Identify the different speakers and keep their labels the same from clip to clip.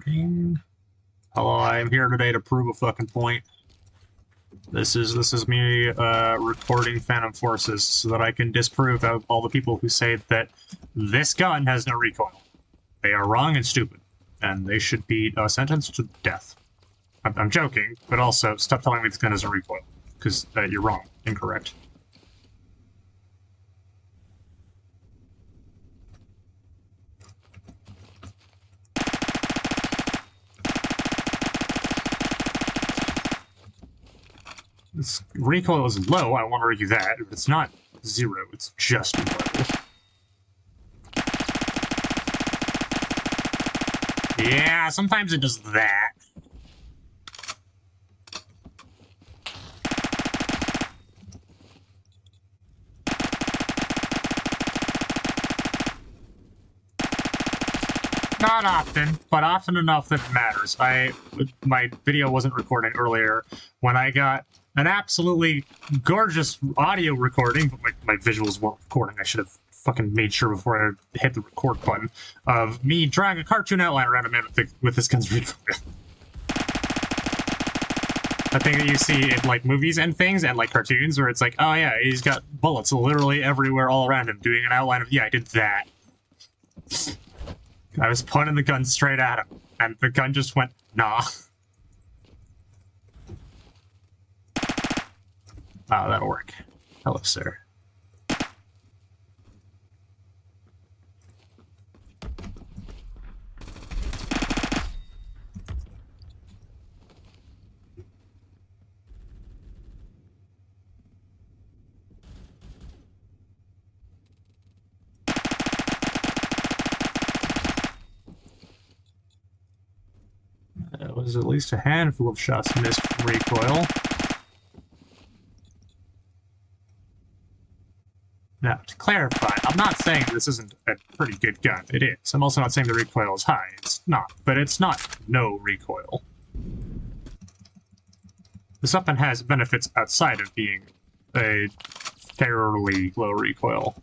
Speaker 1: Recording. Hello, I am here today to prove a fucking point. This is me recording Phantom Forces so that I can disprove all the people who say that this gun has no recoil. They are wrong and stupid, and they should be sentenced to death. I'm joking, but also stop telling me this gun has a recoil, because you're wrong, incorrect. Its recoil is low, I won't argue that. It's not zero, it's just low. Yeah, sometimes it does that. Not often, but often enough that it matters. My video wasn't recording earlier when I got an absolutely gorgeous audio recording, but my visuals weren't recording. I should have fucking made sure before I hit the record button of me drawing a cartoon outline around a man with this gun's recoil. A thing that you see in like movies and things and like cartoons where it's like, oh yeah, he's got bullets literally everywhere all around him doing an outline of, yeah, I did that. I was pointing the gun straight at him, and the gun just went, nah. Oh, that'll work. Hello, sir. That was at least a handful of shots missed from recoil. Now, to clarify, I'm not saying this isn't a pretty good gun. It is. I'm also not saying the recoil is high. It's not. But it's not no recoil. This weapon has benefits outside of being a fairly low recoil.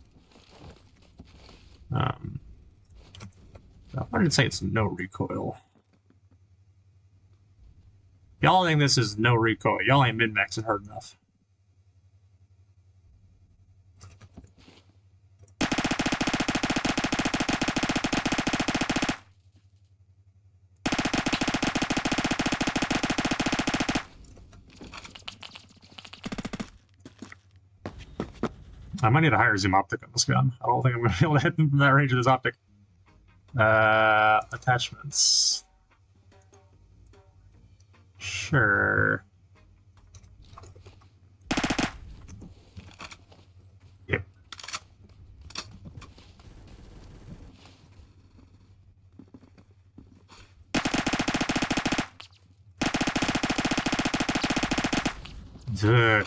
Speaker 1: I wouldn't say it's no recoil. Y'all think this is no recoil. Y'all ain't min-maxing hard enough. I might need a higher zoom optic on this gun. I don't think I'm going to be able to hit them from that range of this optic. Attachments. Sure. Yep. Duh.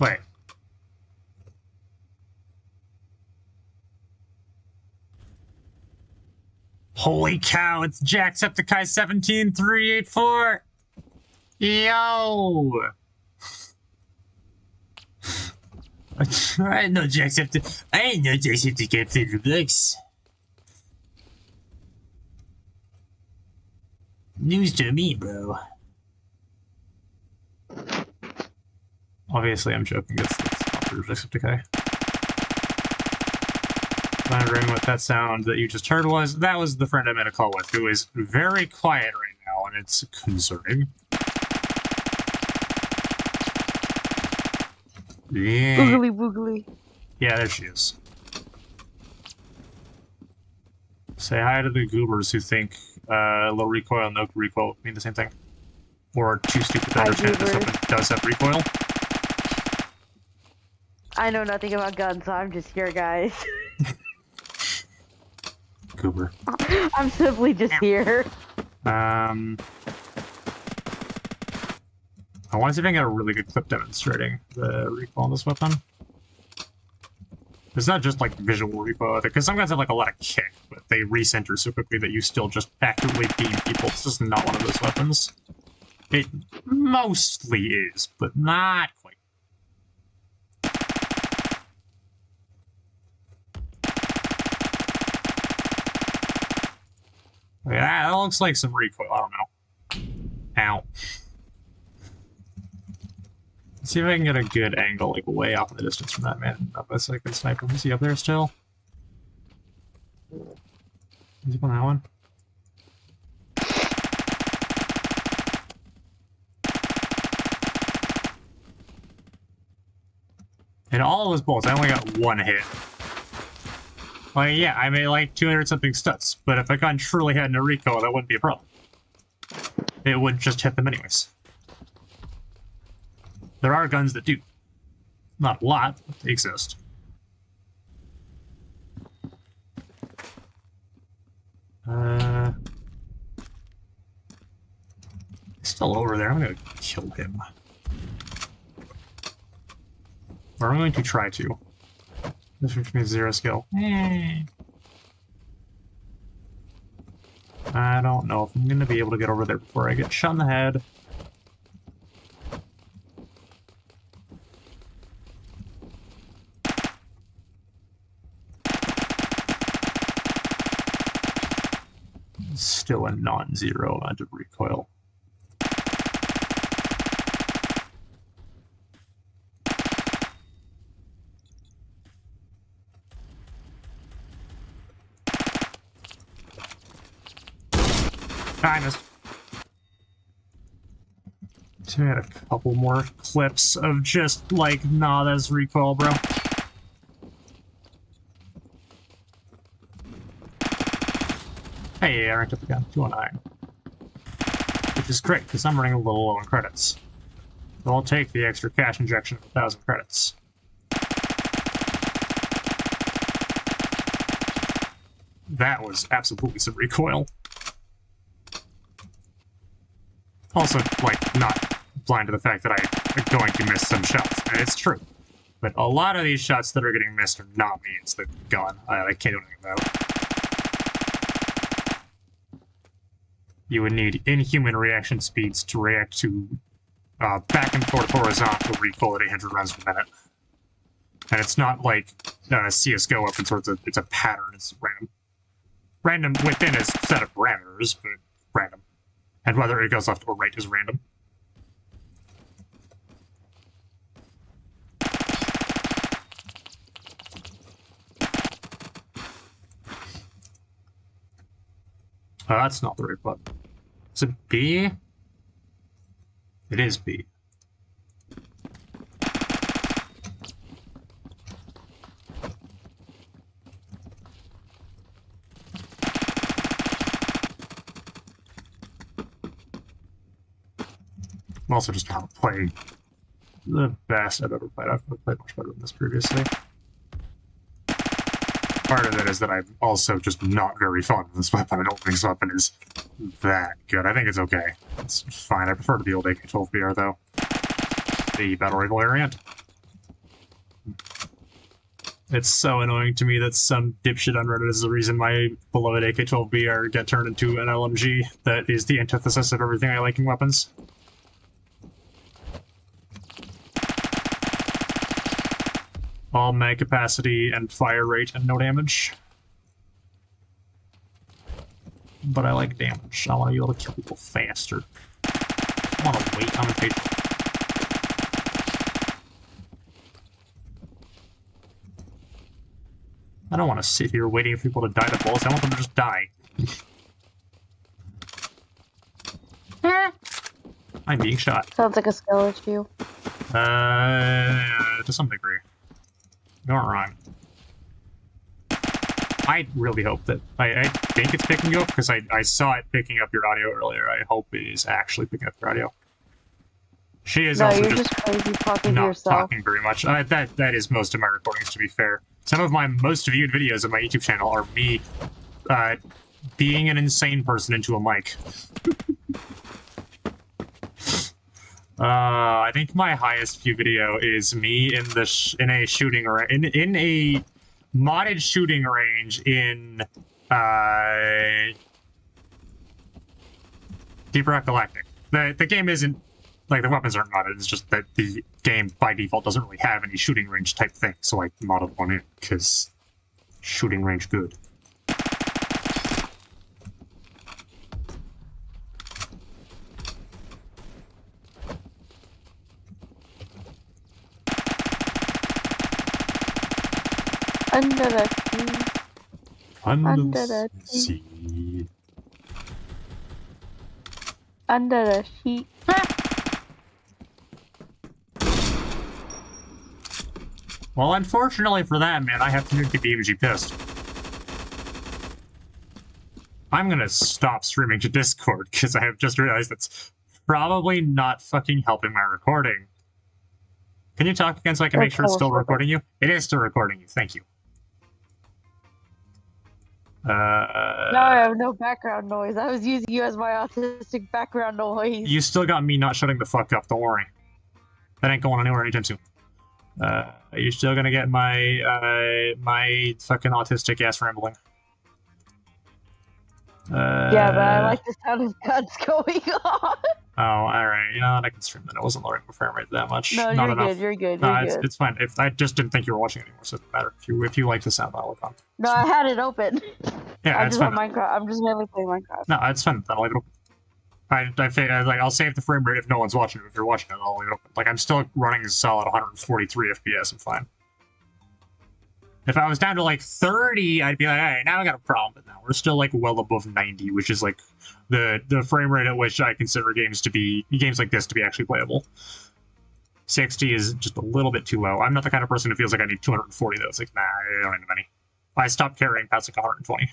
Speaker 1: Wait. Holy cow, it's Jacksepticeye 17384! Yo! I know Jacksepticeye. I know Jacksepticeye played Roblox. News to me, bro. Obviously, I'm joking. It's not for Jacksepticeye. Wondering what that sound that you just heard was. That was the friend I made a call with, who is very quiet right now, and it's concerning. Yeah.
Speaker 2: Boogly boogly.
Speaker 1: Yeah, there she is. Say hi to the goobers who think low recoil and no recoil mean the same thing. Or are too stupid to understand this weapon does have recoil.
Speaker 2: I know nothing about guns, so I'm just here, guys.
Speaker 1: Goober.
Speaker 2: I'm simply just here.
Speaker 1: I want to see if I can get a really good clip demonstrating the recoil on this weapon. It's not just like visual recoil, because some guns have like a lot of kick, but they recenter so quickly that you still just accurately beam people. It's just not one of those weapons. It mostly is, but not quite. Yeah, that looks like some recoil. I don't know. Ow. Let's see if I can get a good angle, like way off in the distance from that man. Unless I can snipe him. Is he up there still? Is he on that one? And all of those bullets, I only got one hit. Like, yeah, I made like 200 something studs, but if I gun truly had no recoil, that wouldn't be a problem. It would just hit them anyways. There are guns that do. Not a lot, but they exist. He's still over there. I'm gonna kill him. Or I'm going to try to. This which means 0 skill. I don't know if I'm gonna be able to get over there before I get shot in the head. Still a non-zero amount of recoil. I missed. So we had a couple more clips of just like, nah, that's recoil, bro. Hey, I ranked up again, 209. Which is great, because I'm running a little low on credits. So I'll take the extra cash injection of 1,000 credits. That was absolutely some recoil. Also, like, not blind to the fact that I'm going to miss some shots. And it's true. But a lot of these shots that are getting missed are not me, it's the gun. I can't do anything about it. You would need inhuman reaction speeds to react to back and forth horizontal recoil at 800 rounds per minute. And it's not like CSGO weapons where it's a pattern, it's random. Random within a set of parameters, but random. And whether it goes left or right is random. That's not the right button. Is it B? It is B. I'm also just not playing the best I've ever played. I've played much better than this previously. Part of it is that I'm also just not very fond of this weapon. I don't think this weapon is that good. I think it's okay. It's fine. I prefer the old AK-12BR, though. The Battle Rifle variant. It's so annoying to me that some dipshit on Reddit is the reason my beloved AK-12BR get turned into an LMG that is the antithesis of everything I like in weapons. All mag capacity and fire rate and no damage. But I like damage. I want to be able to kill people faster. I want to wait on the page. I don't want to sit here waiting for people to die to bullets. I want them to just die. I'm being shot.
Speaker 2: Sounds like a skill issue.
Speaker 1: To some degree. You're wrong. I really hope that... I think it's picking you up, because I saw it picking up your audio earlier. I hope it is actually picking up your audio. She is also
Speaker 2: you're just crazy talking to
Speaker 1: not
Speaker 2: yourself.
Speaker 1: talking very much. That is most of my recordings, to be fair. Some of my most viewed videos on my YouTube channel are me being an insane person into a mic. I think my highest view video is me in the in a shooting or in a modded shooting range in Deep Rock Galactic. The game isn't like the weapons aren't modded. It's just that the game by default doesn't really have any shooting range type thing. So I modded one in because shooting range good.
Speaker 2: Under the sea.
Speaker 1: Under the sea.
Speaker 2: Under the sheet.
Speaker 1: Well, unfortunately for that, man, I have to keep EMG pissed. I'm gonna stop streaming to Discord, because I have just realized it's probably not fucking helping my recording. Can you talk again so I can make sure it's still recording you? It is still recording you, thank you.
Speaker 2: No, I have no background noise. I was using you as my autistic background noise.
Speaker 1: You still got me not shutting the fuck up, don't worry. That ain't going anywhere anytime soon. You're still gonna get my my fucking autistic ass rambling.
Speaker 2: Yeah, but I like the sound of guns going on.
Speaker 1: Oh, alright. You know what? I can stream that. It wasn't lowering the frame rate that much.
Speaker 2: No,
Speaker 1: Not
Speaker 2: you're
Speaker 1: enough.
Speaker 2: good. You're good.
Speaker 1: No,
Speaker 2: You're good.
Speaker 1: it's fine. If I just didn't think you were watching anymore, so it doesn't matter. If you like the sound, I'll look on.
Speaker 2: No, I had it open.
Speaker 1: Yeah,
Speaker 2: I'm
Speaker 1: it's
Speaker 2: just
Speaker 1: fine.
Speaker 2: on Minecraft. I'm just mainly playing Minecraft.
Speaker 1: No, it's fine. I'll leave it open. I'll save the frame rate if no one's watching it. If you're watching it, I'll leave it open. Like, I'm still running solid 143 FPS. I'm fine. If I was down to like 30, I'd be like, all right, now I got a problem. But now we're still like well above 90, which is like the frame rate at which I consider games like this to be actually playable. 60 is just a little bit too low. I'm not the kind of person who feels like I need 240 though. It's like, nah, I don't need many. I stopped carrying past like 120.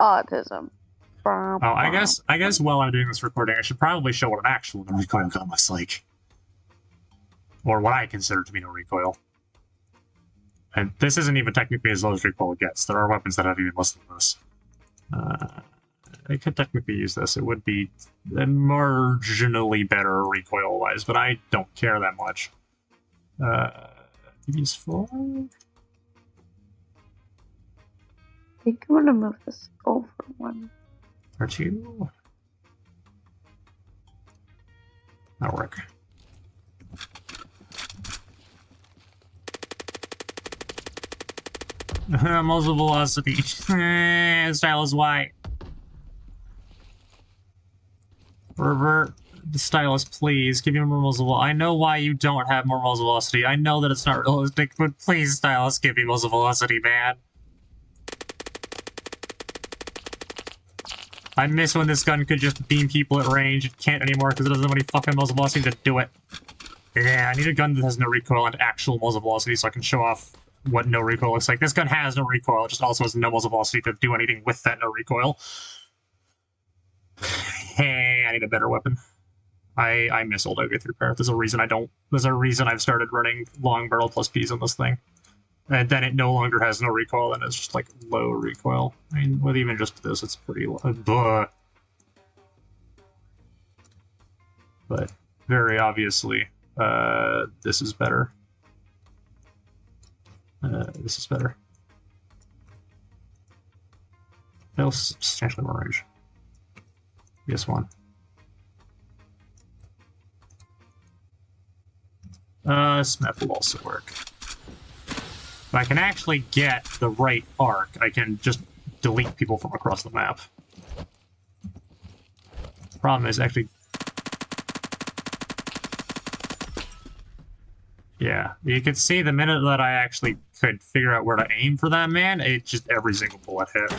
Speaker 2: Autism.
Speaker 1: Oh, I guess while I'm doing this recording, I should probably show what an actual no recoil gun looks like. Or what I consider to be no recoil. And this isn't even technically as low as recoil gets. There are weapons that have even less than this. I could technically use this. It would be marginally better recoil-wise, but I don't care that much. These 4?
Speaker 2: I think I'm gonna move this over one.
Speaker 1: Or 2? That'll work. Muzzle velocity. Stylis Y. Revert the Stylis, please. Give me more muzzle velocity. I know why you don't have more muzzle velocity. I know that it's not realistic, but please, Stylis, give me muzzle velocity, man. I miss when this gun could just beam people at range. It can't anymore because it doesn't have any fucking muzzle velocity to do it. Yeah, I need a gun that has no recoil and actual muzzle velocity so I can show off what no recoil looks like. This gun has no recoil, it just also has no muzzle velocity to do anything with that no recoil. Hey, I need a better weapon. I miss old OG3 repair. There's a reason I've started running long barrel plus Ps on this thing. And then it no longer has no recoil, and it's just like low recoil. I mean, with even just this, it's pretty low. But very obviously, this is better. This is better. No, substantially more range. Yes, one. Smith will also work. If I can actually get the right arc, I can just delete people from across the map. Problem is actually... Yeah, you can see the minute that I actually could figure out where to aim for that man, it just every single bullet hit.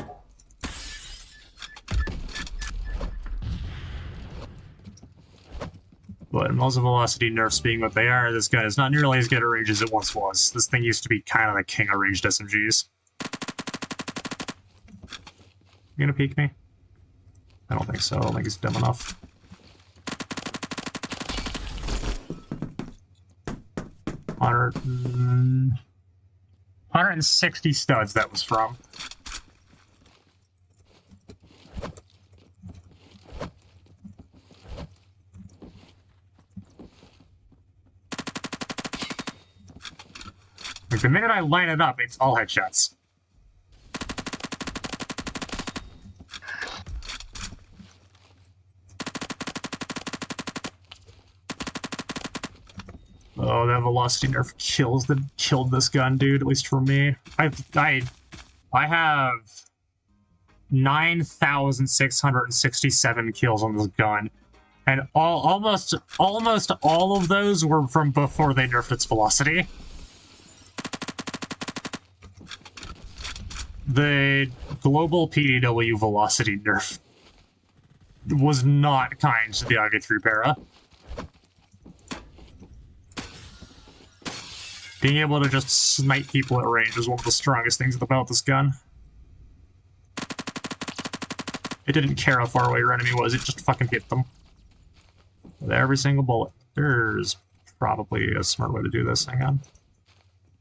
Speaker 1: But muzzle velocity nerfs being what they are, this gun is not nearly as good at range as it once was. This thing used to be kind of the king of ranged SMGs. You gonna peek me? I don't think so. I don't think he's dumb enough. $160 studs that was from. Like, the minute I line it up, it's all headshots. Oh, that velocity nerf killed this gun, dude. At least for me. I have 9,667 kills on this gun. And almost all of those were from before they nerfed its velocity. The global PDW velocity nerf was not kind to the AG3 para. Being able to just snipe people at range is one of the strongest things about this gun. It didn't care how far away your enemy was, it just fucking hit them. With every single bullet. There's probably a smart way to do this. Hang on.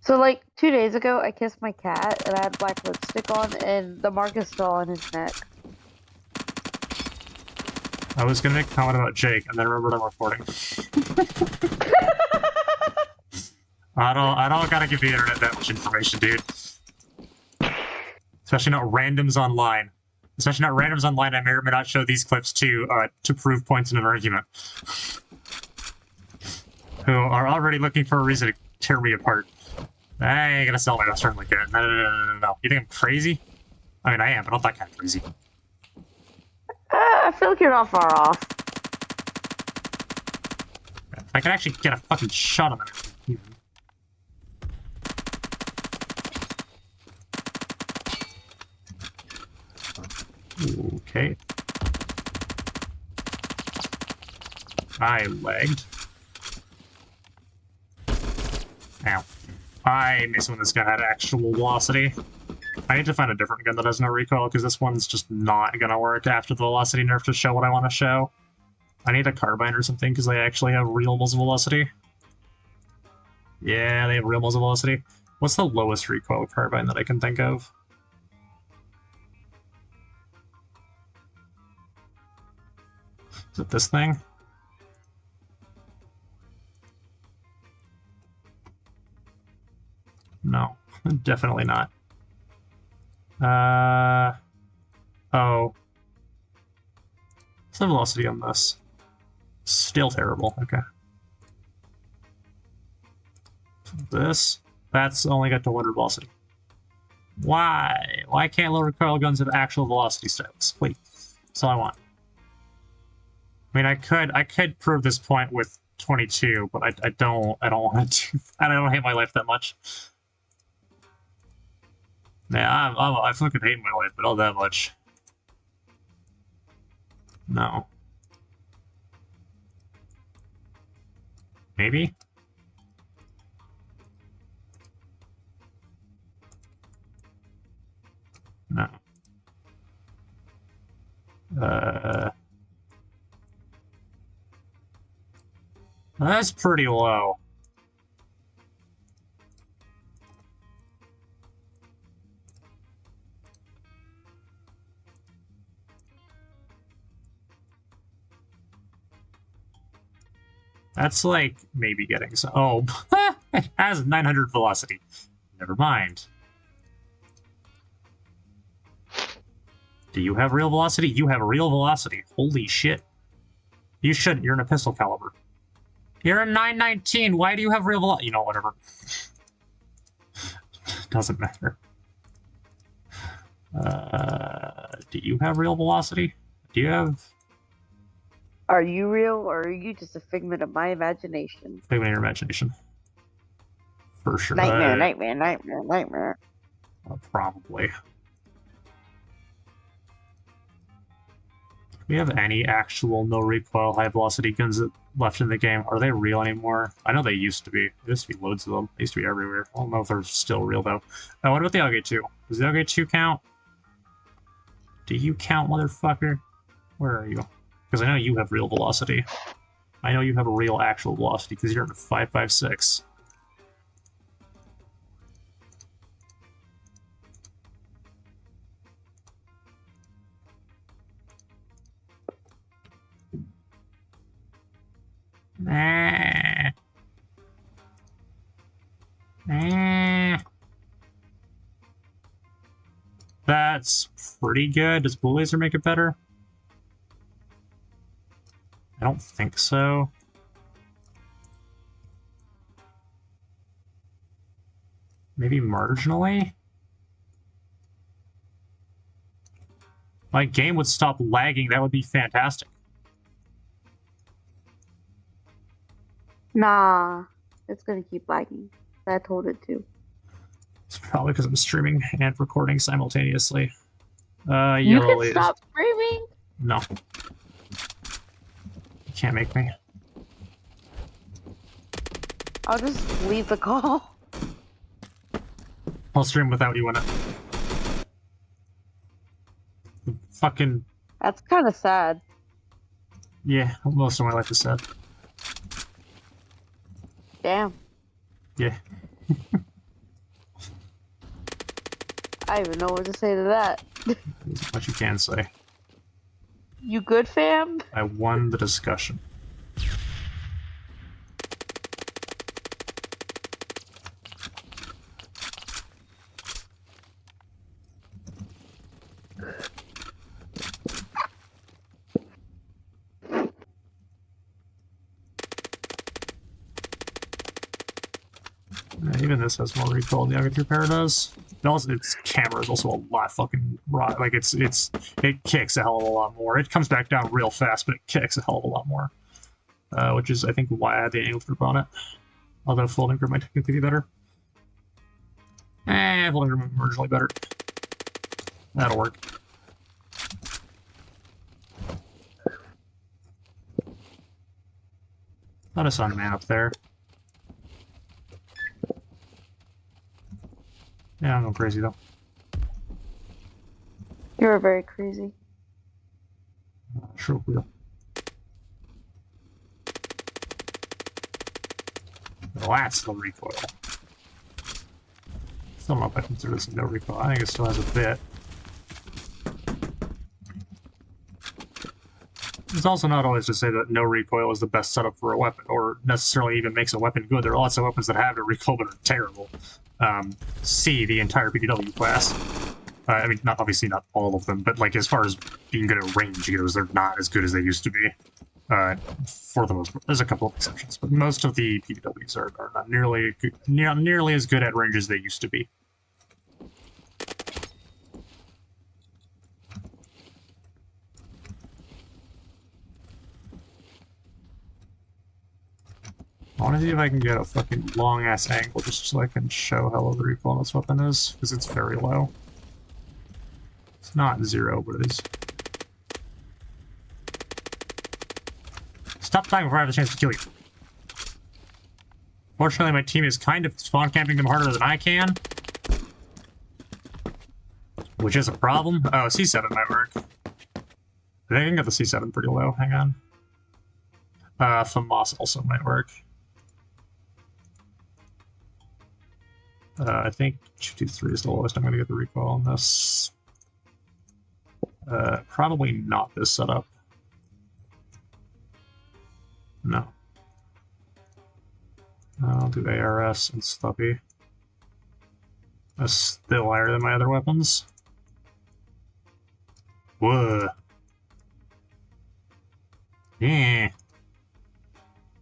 Speaker 2: So, like, 2 days ago, I kissed my cat, and I had black lipstick on, and the mark is still on his neck.
Speaker 1: I was gonna make a comment about Jake, and then remembered I'm recording. I don't gotta give the internet that much information, dude. Especially not randoms online. Especially not randoms online. I may or may not show these clips to prove points in an argument. Who are already looking for a reason to tear me apart. I ain't gonna sell my best friend like that. No. You think I'm crazy? I mean, I am, but not that kind of crazy.
Speaker 2: I feel like you're not far off.
Speaker 1: If I could actually get a fucking shot on that. Okay. I lagged. Ow. I missed when this gun had actual velocity. I need to find a different gun that has no recoil, because this one's just not gonna work after the velocity nerf to show what I want to show. I need a carbine or something, because they actually have real muzzle velocity. Yeah, they have real muzzle velocity. What's the lowest recoil carbine that I can think of? Is it this thing? No, definitely not. Oh. What's the velocity on this? Still terrible, okay. This? That's only got to 100 velocity. Why? Why can't low recoil guns have actual velocity stats? Wait, that's all I want. I mean, I could prove this point with 22, but I don't want to. I don't hate my life that much. Yeah, I fucking hate my life, but not that much. No. Maybe? No. That's pretty low. That's like maybe getting so. Oh, it has 900 velocity. Never mind. Do you have real velocity? You have real velocity. Holy shit. You shouldn't. You're in a pistol caliber. You're a 919. Why do you have real velocity? You know, whatever. Doesn't matter. Do you have real velocity? Do you have...
Speaker 2: Are you real, or are you just a figment of my imagination?
Speaker 1: Figment of your imagination. For sure.
Speaker 2: Nightmare.
Speaker 1: Probably. Do we have any actual no recoil high velocity guns left in the game? Are they real anymore? I know they used to be. There used to be loads of them. They used to be everywhere. I don't know if they're still real though. Oh, what about the LG2? Does the LG2 count? Do you count, motherfucker? Where are you? Because I know you have real velocity. I know you have a real actual velocity because you're in a 5.56. Nah. That's pretty good. Does Blue Laser make it better? I don't think so. Maybe marginally? My game would stop lagging. That would be fantastic.
Speaker 2: Nah, it's gonna keep lagging. I told it to.
Speaker 1: It's probably because I'm streaming and recording simultaneously.
Speaker 2: You can stop streaming?
Speaker 1: No. You can't make me.
Speaker 2: I'll just leave the call.
Speaker 1: I'll stream without you in it. Fucking...
Speaker 2: That's kind of sad.
Speaker 1: Yeah, most of my life is sad.
Speaker 2: Damn.
Speaker 1: Yeah.
Speaker 2: I don't even know what to say to that.
Speaker 1: There's much you can say.
Speaker 2: You good, fam?
Speaker 1: I won the discussion. Even this has more recoil than the other two pair does. And also, its camera is also a lot fucking raw. Like it kicks a hell of a lot more. It comes back down real fast, but it kicks a hell of a lot more. Which is, I think, why I had the angle grip on it. Although folding grip might technically be better. Folding grip might be marginally better. That'll work. Not a sun man up there. Yeah, I'm going crazy though.
Speaker 2: You're very crazy.
Speaker 1: Sure will. Well, that's the recoil. Still don't know if I consider this no recoil. I think it still has a bit. It's also not always to say that no recoil is the best setup for a weapon, or necessarily even makes a weapon good. There are lots of weapons that have a recoil but are terrible. See the entire PDW class. I mean, obviously not all of them, but like as far as being good at range goes, they're not as good as they used to be. For the most part, there's a couple of exceptions, but most of the PDWs are not nearly as good at range as they used to be. I want to see if I can get a fucking long-ass angle just so I can show how low the recoil on this weapon is, because it's very low. It's not 0, but it is. Stop dying before I have a chance to kill you. Fortunately, my team is kind of spawn camping them harder than I can. Which is a problem. Oh, C7 might work. I think I can get the C7 pretty low. Hang on. FAMAS also might work. I think 223 is the lowest I'm going to get the recoil on this. Probably not this setup. No. I'll do ARS and Sluppy. That's still higher than my other weapons. Whoa. Yeah.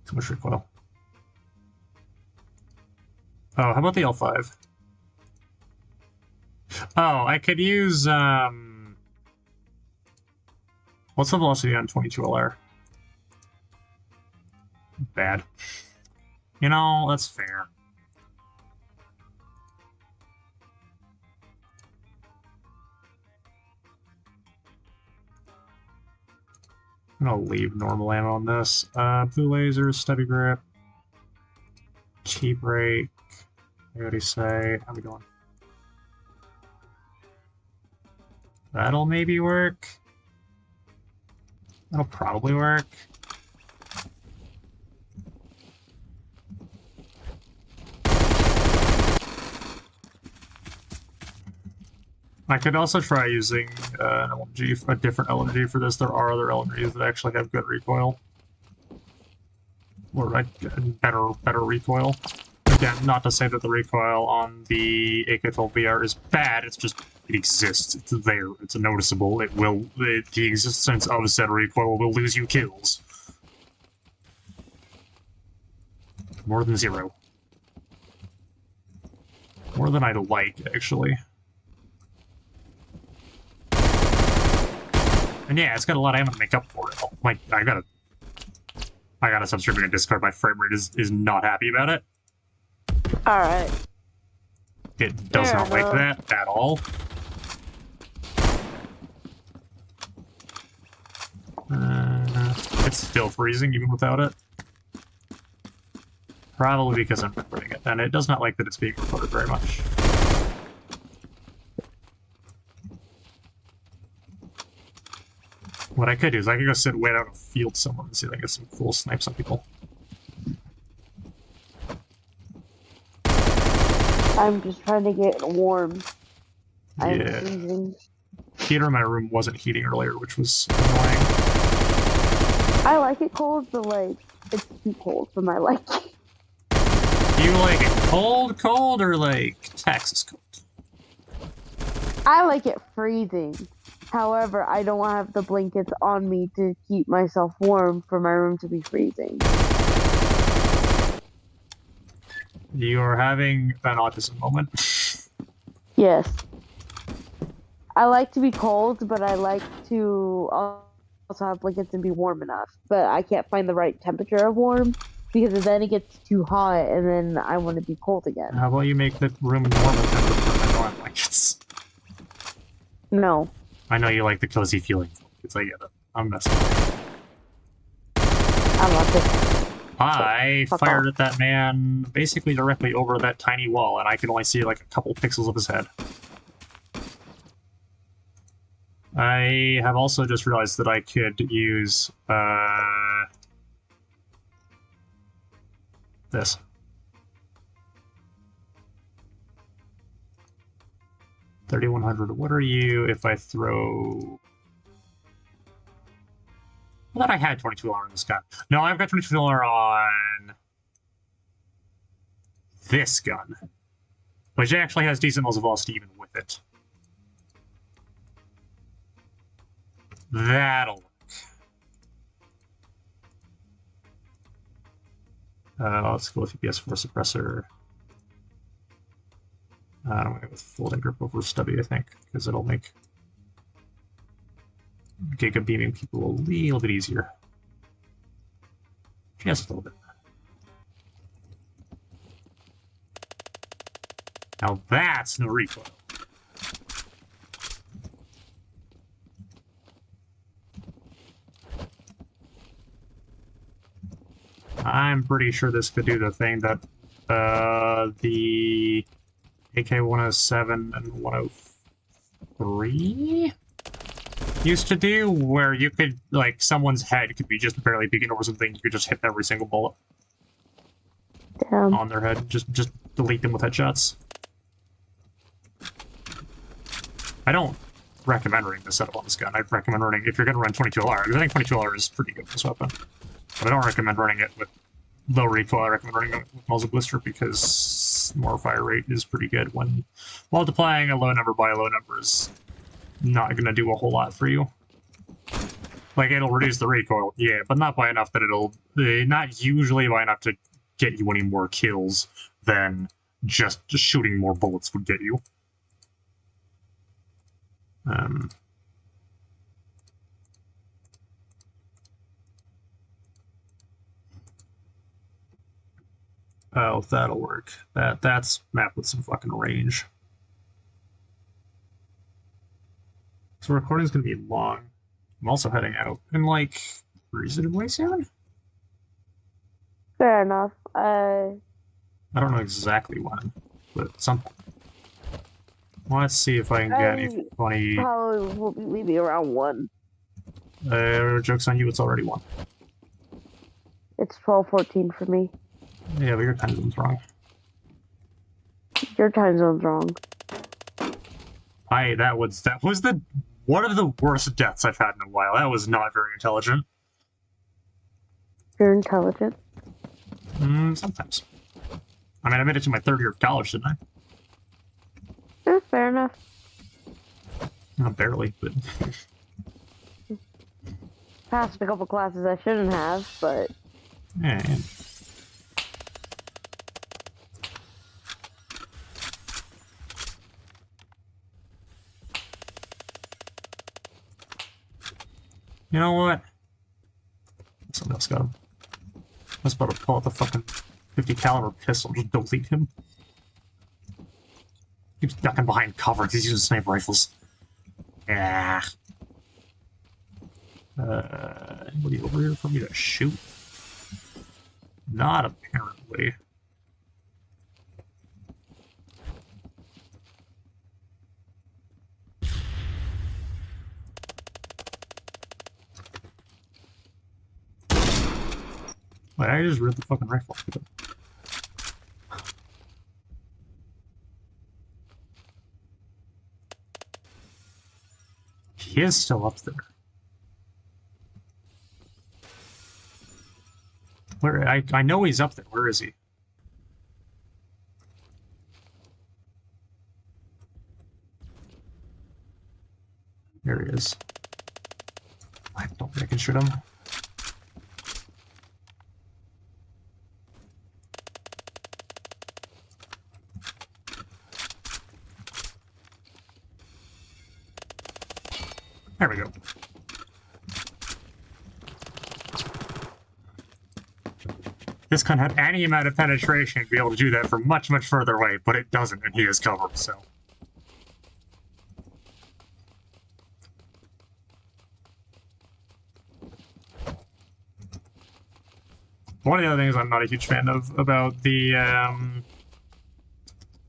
Speaker 1: Too much recoil. Oh, how about the L5? Oh, I could use, what's the velocity on 22LR? Bad. You know, that's fair. I'm gonna leave normal ammo on this. Blue laser, stubby grip, cheap rake. I already say, how we going? That'll maybe work. That'll probably work. I could also try using an LMG, a different LMG for this. There are other LMGs that actually have good recoil. Or better recoil. Again, not to say that the recoil on the AK-12BR is bad, it's just, it exists. It's there. It's noticeable. The existence of said recoil will lose you kills. More than 0. More than I'd like, actually. And yeah, it's got a lot of ammo to make up for it. Like, I gotta stop streaming on Discord. My frame rate is not happy about it.
Speaker 2: Alright.
Speaker 1: It does not like that at all. It's still freezing even without it. Probably because I'm recording it, and it does not like that it's being recorded very much. What I could do is I could go sit wait out in a field somewhere and see if I can get some cool snipes on people.
Speaker 2: I'm just trying to get warm. I'm
Speaker 1: Yeah.
Speaker 2: freezing.
Speaker 1: Heater in my room wasn't heating earlier, which was annoying.
Speaker 2: I like it cold, but like, it's too cold for my liking.
Speaker 1: Do you like it cold, or like Texas cold?
Speaker 2: I like it freezing. However, I don't have the blankets on me to keep myself warm for my room to be freezing.
Speaker 1: You are having an autism moment.
Speaker 2: Yes. I like to be cold, but I like to also have blankets and be warm enough. But I can't find the right temperature of warm because then it gets too hot and then I want to be cold again.
Speaker 1: How about you make the room normal temperature and not blankets?
Speaker 2: No.
Speaker 1: I know you like the cozy feeling. It's like, I'm messing with you.
Speaker 2: I'm not just...
Speaker 1: I fired at that man basically directly over that tiny wall, and I can only see like a couple pixels of his head. I have also just realized that I could use this. $3,100. What are you if I throw... I thought I had $22 on this gun. No, I've got $22 on this gun, which actually has decent muzzle velocity even with it. That'll work. Let's go with EPS4 suppressor. I'm going to go with folding grip over stubby, I think, because it'll make giga beaming people a little bit easier. Just a little bit. Now that's no recoil. I'm pretty sure this could do the thing that the AK-107 and 103 used to do, where you could, like, someone's head could be just barely peeking over something, you could just hit every single bullet.
Speaker 2: Damn.
Speaker 1: On their head. Just delete them with headshots. I don't recommend running this setup on this gun. I recommend running, if you're going to run 22LR, I think 22LR is pretty good for this weapon. But I don't recommend running it with low recoil. I recommend running it with muzzle blister because more fire rate is pretty good when multiplying a low number by a low number is not going to do a whole lot for you. Like, it'll reduce the recoil, yeah, but not by enough that it'll... not usually by enough to get you any more kills than just shooting more bullets would get you. Oh, that'll work. That's map with some fucking range. So recording's gonna be long. I'm also heading out in, like, reasonably soon?
Speaker 2: Fair enough.
Speaker 1: I don't know exactly when, but something. Let's see if I can get any funny...
Speaker 2: Probably will be maybe around 1.
Speaker 1: Joke's on you, it's already 1.
Speaker 2: It's 12:14 for me.
Speaker 1: Yeah, but your time zone's wrong.
Speaker 2: Your time zone's wrong.
Speaker 1: That was the one of the worst deaths I've had in a while. That was not very intelligent.
Speaker 2: You're intelligent.
Speaker 1: Sometimes. I mean, I made it to my third year of college, didn't I?
Speaker 2: Yeah, fair enough.
Speaker 1: Not barely, but...
Speaker 2: Passed a couple classes I shouldn't have, but...
Speaker 1: Yeah. You know what? Somebody else got him. I was about to pull out the fucking 50 caliber pistol and just delete him. Keeps ducking behind cover because he's using sniper rifles. Yeah. Anybody over here for me to shoot? Not apparently. Wait, I just ripped the fucking rifle. He is still up there. Where I know he's up there. Where is he? There he is. I don't think I can shoot him. There we go. This gun had any amount of penetration to be able to do that from much, much further away, but it doesn't, and he is covered, so. One of the other things I'm not a huge fan of about the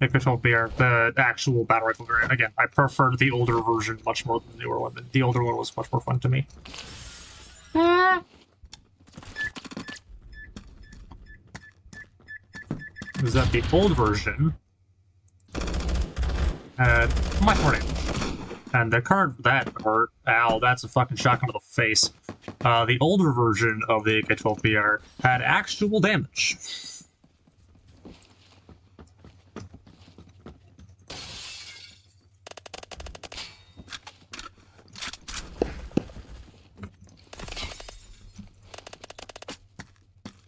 Speaker 1: control VR, the actual battle rifle variant. Again, I preferred the older version much more than the newer one. The older one was much more fun to me. Is that the old version had much more damage. And the current, that hurt. Ow, that's a fucking shotgun to the face. The older version of the AK-12 VR had actual damage.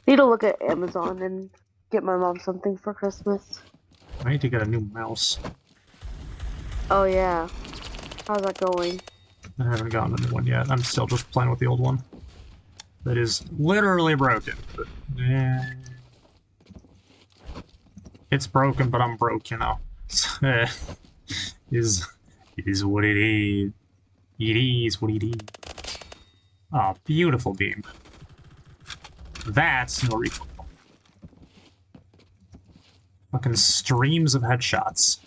Speaker 2: Need to look at Amazon and get my mom something for Christmas.
Speaker 1: I need to get a new mouse.
Speaker 2: Oh yeah. How's that going?
Speaker 1: I haven't gotten a new one yet. I'm still just playing with the old one. That is literally broken. But, it's broken, but I'm broke, you know. It is what it is. It is what it is. Oh, beautiful beam. That's no recoil. Fucking streams of headshots.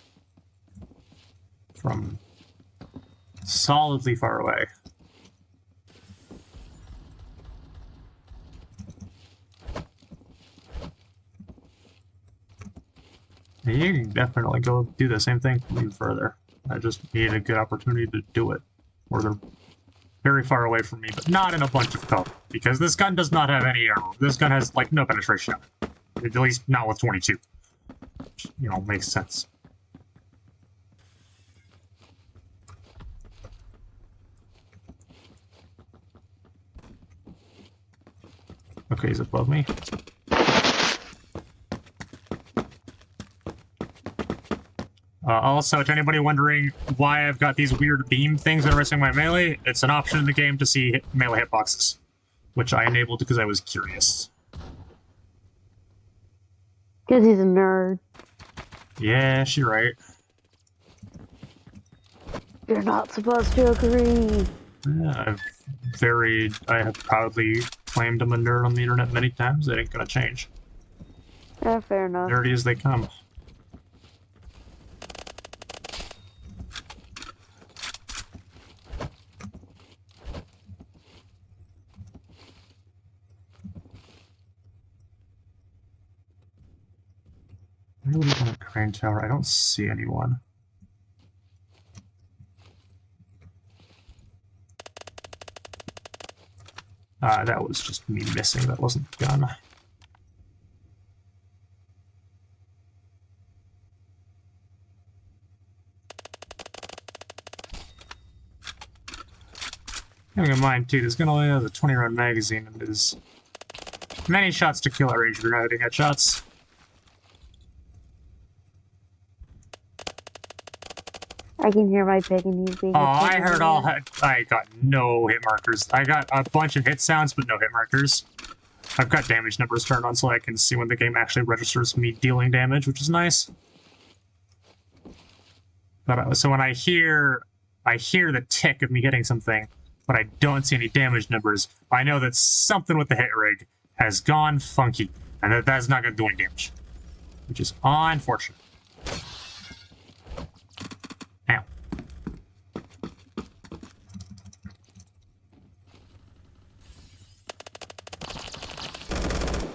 Speaker 1: From solidly far away. You can definitely go do the same thing from even further. I just need a good opportunity to do it. Or they're very far away from me, but not in a bunch of cover. Because this gun does not have any armor. This gun has, like, no penetration on it. At least not with 22. Which, you know, makes sense. Okay, he's above me. Also, to anybody wondering why I've got these weird beam things that are missing my melee, it's an option in the game to see melee hitboxes, which I enabled because I was curious.
Speaker 2: Because he's a nerd.
Speaker 1: Yeah, she's right.
Speaker 2: You're not supposed to agree.
Speaker 1: Yeah, I have proudly claimed I'm a nerd on the internet many times. That ain't gonna change.
Speaker 2: Yeah, fair enough.
Speaker 1: Nerdy as they come. Nobody on a crane tower. I don't see anyone. That was just me missing. That wasn't the gun. Having in mind, too, this gun only has a 20-round magazine and is many shots to kill at range if you're not hitting headshots.
Speaker 2: I can hear my pig and you being
Speaker 1: Oh,
Speaker 2: a
Speaker 1: I
Speaker 2: pig
Speaker 1: heard
Speaker 2: over
Speaker 1: all.
Speaker 2: there.
Speaker 1: I got no hit markers. I got a bunch of hit sounds, but no hit markers. I've got damage numbers turned on so I can see when the game actually registers me dealing damage, which is nice. But so when I hear the tick of me hitting something, but I don't see any damage numbers, I know that something with the hit rig has gone funky, and that's not going to do any damage, which is unfortunate. Ow.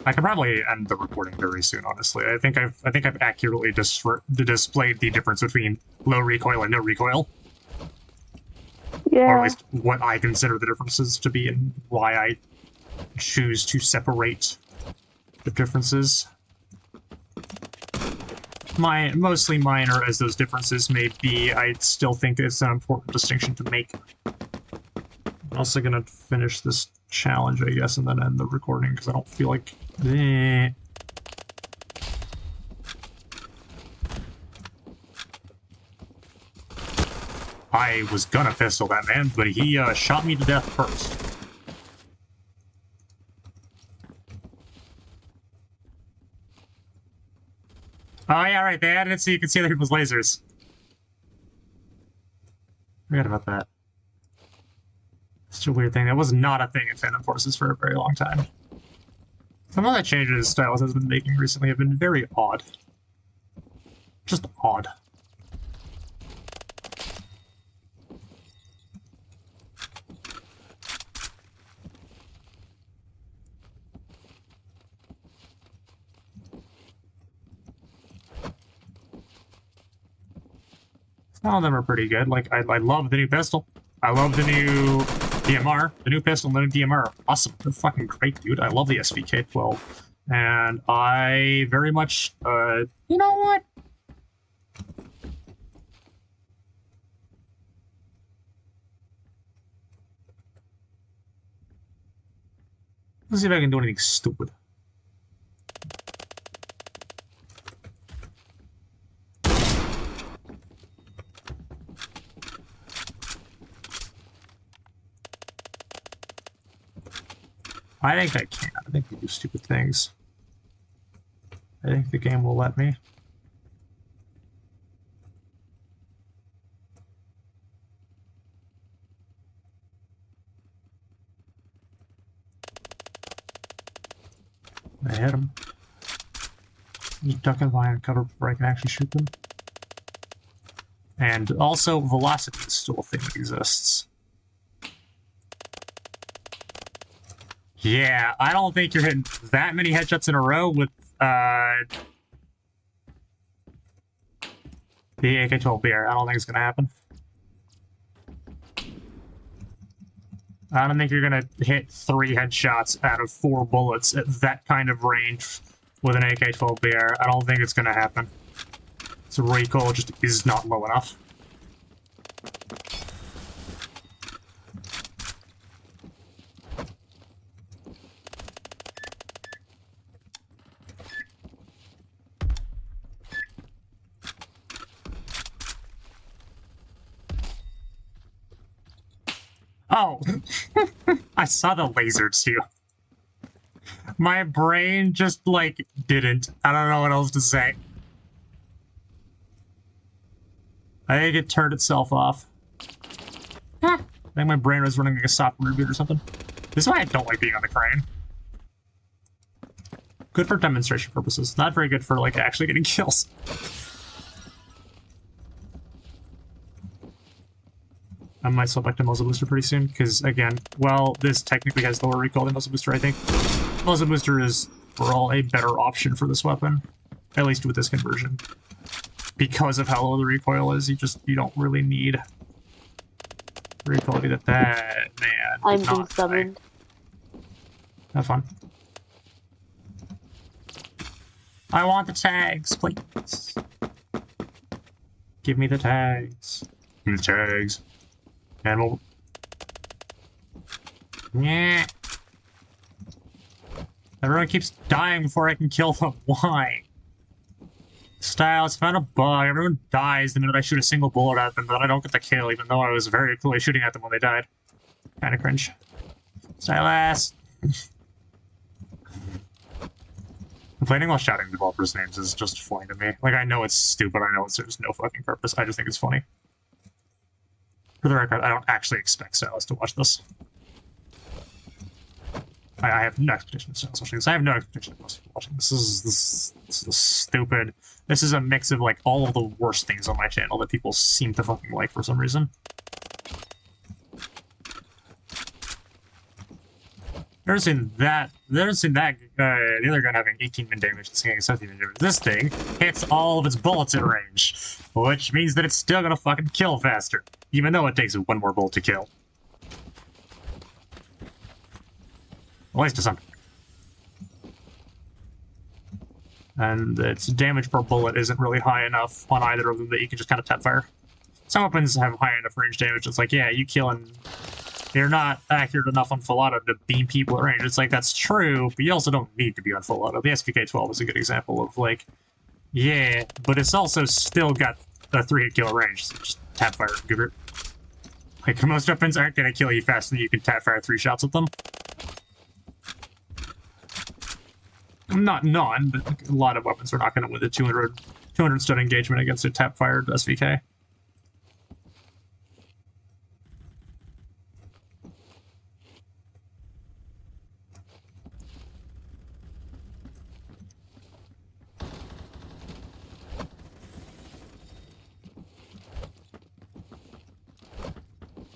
Speaker 1: I can probably end the recording very soon, honestly. I think I've accurately displayed the difference between low recoil and no recoil.
Speaker 2: Yeah.
Speaker 1: Or at least what I consider the differences to be and why I choose to separate the differences. Mostly minor as those differences may be, I still think it's an important distinction to make. I'm also gonna finish this challenge, I guess, and then end the recording, because I don't feel like... I was gonna pistol that man, but he shot me to death first. Oh yeah, right, they added it so you can see other people's lasers. Forgot about that. Such a weird thing. That was not a thing in Phantom Forces for a very long time. Some of the changes Stylis has been making recently have been very odd. Just odd. Some of them are pretty good. Like, I love the new pistol. I love the new DMR. The new pistol and the new DMR are awesome. They're fucking great, dude. I love the SVK-12. And I very much, you know what? Let's see if I can do anything stupid. I think I can. I think we do stupid things. I think the game will let me. I hit him. Just ducking behind cover before I can actually shoot them. And also, velocity is still a thing that exists. Yeah, I don't think you're hitting that many headshots in a row with the AK-12BR. I don't think it's gonna happen. I don't think you're gonna hit 3 headshots out of 4 bullets at that kind of range with an AK-12BR. I don't think it's gonna happen. So recoil just is not low enough. Oh, I saw the laser too. My brain just, like, didn't. I don't know what else to say. I think it turned itself off. I think my brain was running like a software reboot or something. This is why I don't like being on the crane. Good for demonstration purposes. Not very good for, like, actually getting kills. I might select a muzzle booster pretty soon, because, again, well, this technically has lower recoil than muzzle booster, I think. Muzzle booster is, overall, a better option for this weapon. At least with this conversion. Because of how low the recoil is, you don't really need recoil to get that, man.
Speaker 2: I'm being summoned.
Speaker 1: Have fun. I want the tags, please. Give me the tags. Give me the tags. And we'll... Yeah. Everyone keeps dying before I can kill them. Why? Stylis found a bug. Everyone dies the minute I shoot a single bullet at them, but I don't get the kill, even though I was very clearly shooting at them when they died. Kinda cringe. Stylis! Complaining while shouting developers' names is just funny to me. Like, I know it's stupid, I know it serves no fucking purpose, I just think it's funny. For the record, I don't actually expect Stylis to watch this. I have no expectation of Stylis watching this. I have no expectation of most people watching this. This is stupid. This is a mix of, like, all of the worst things on my channel that people seem to fucking like for some reason. Never seen that. The other gun having 18 min damage and getting 17 min damage. This thing hits all of its bullets at range, which means that it's still gonna fucking kill faster, even though it takes one more bullet to kill. At least to some. And its damage per bullet isn't really high enough on either of them that you can just kind of tap fire. Some weapons have high enough range damage. It's like, yeah, you killing. You're not accurate enough on full auto to beam people at range. It's like, that's true, but you also don't need to be on full auto. The SVK-12 is a good example of, like, yeah, but it's also still got a 3-hit kill range, so just tap fire and give it. Like, most weapons aren't going to kill you faster than you can tap fire 3 shots with them. Not none, but like, a lot of weapons are not going to win the 200 stun engagement against a tap-fired SVK.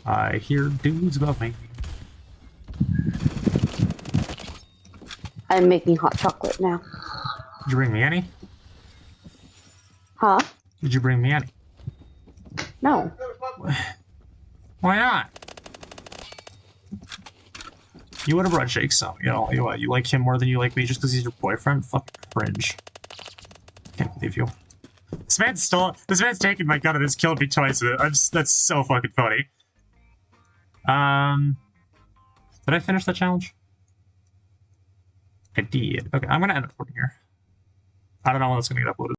Speaker 1: I hear dudes above me.
Speaker 2: I'm making hot chocolate now.
Speaker 1: Did you bring me any?
Speaker 2: Huh?
Speaker 1: Did you bring me any?
Speaker 2: No.
Speaker 1: Why not? You would have brought Jake some. You know, you like him more than you like me just because he's your boyfriend? Fucking cringe. Can't believe you. This man's taken my gun and has killed me twice with it. That's so fucking funny. Did I finish that challenge? I did. Okay, I'm gonna end up recording here. I don't know when it's gonna get uploaded.